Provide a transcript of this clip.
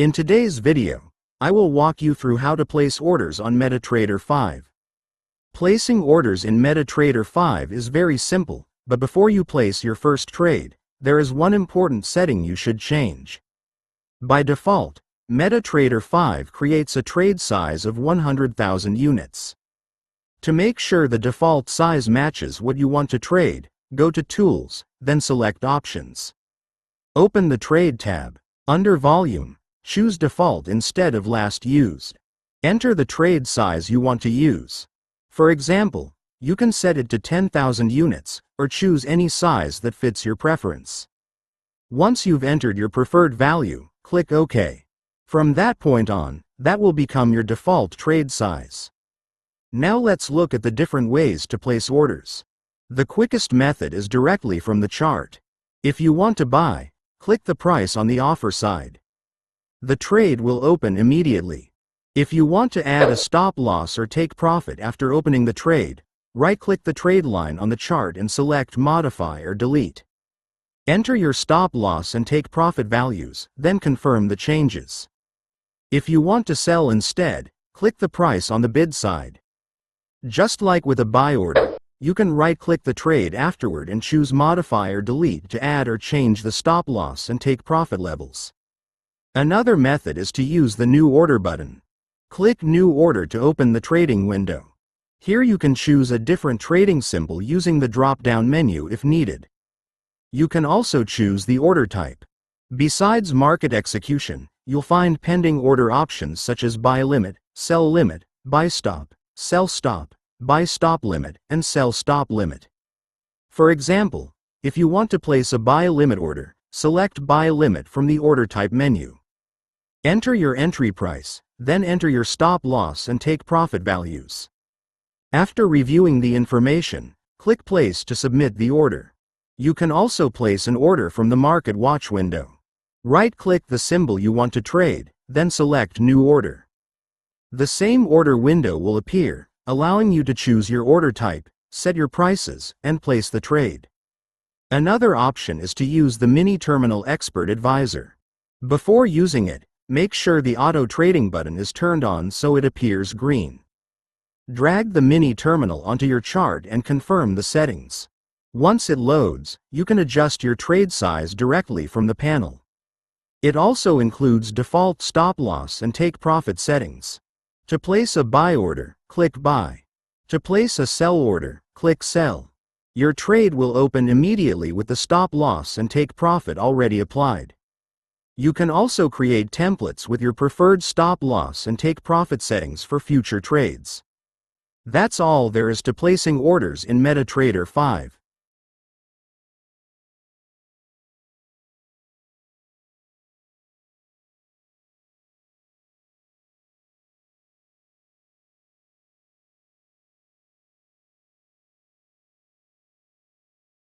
In today's video, I will walk you through how to place orders on MetaTrader 5. Placing orders in MetaTrader 5 is very simple, but before you place your first trade, there is one important setting you should change. By default, MetaTrader 5 creates a trade size of 100,000 units. To make sure the default size matches what you want to trade, go to Tools, then select Options. Open the Trade tab. Under Volume, choose Default instead of Last Used. Enter the trade size you want to use. For example, you can set it to 10,000 units, or choose any size that fits your preference. Once you've entered your preferred value, click OK. From that point on, that will become your default trade size. Now let's look at the different ways to place orders. The quickest method is directly from the chart. If you want to buy, click the price on the offer side. The trade will open immediately. If you want to add a stop loss or take profit after opening the trade, right-click the trade line on the chart and select Modify or Delete. Enter your stop loss and take profit values, then confirm the changes. If you want to sell instead, click the price on the bid side. Just like with a buy order, you can right-click the trade afterward and choose Modify or Delete to add or change the stop loss and take profit levels. Another method is to use the New Order button. Click New Order to open the trading window. Here you can choose a different trading symbol using the drop-down menu if needed. You can also choose the order type. Besides market execution, you'll find pending order options such as Buy Limit, Sell Limit, Buy Stop, Sell Stop, Buy Stop Limit, and Sell Stop Limit. For example, if you want to place a Buy Limit order, select Buy Limit from the Order Type menu. Enter your entry price, then enter your stop loss and take profit values. After reviewing the information, click Place to submit the order. You can also place an order from the Market Watch window. Right-click the symbol you want to trade, then select New Order. The same order window will appear, allowing you to choose your order type, set your prices, and place the trade. Another option is to use the Mini Terminal Expert Advisor. Before using it, make sure the AutoTrading button is turned on so it appears green. Drag the mini terminal onto your chart and confirm the settings. Once it loads, you can adjust your trade size directly from the panel. It also includes default stop loss and take profit settings. To place a buy order, click Buy. To place a sell order, click Sell. Your trade will open immediately with the stop loss and take profit already applied. You can also create templates with your preferred stop loss and take profit settings for future trades. That's all there is to placing orders in MetaTrader 5.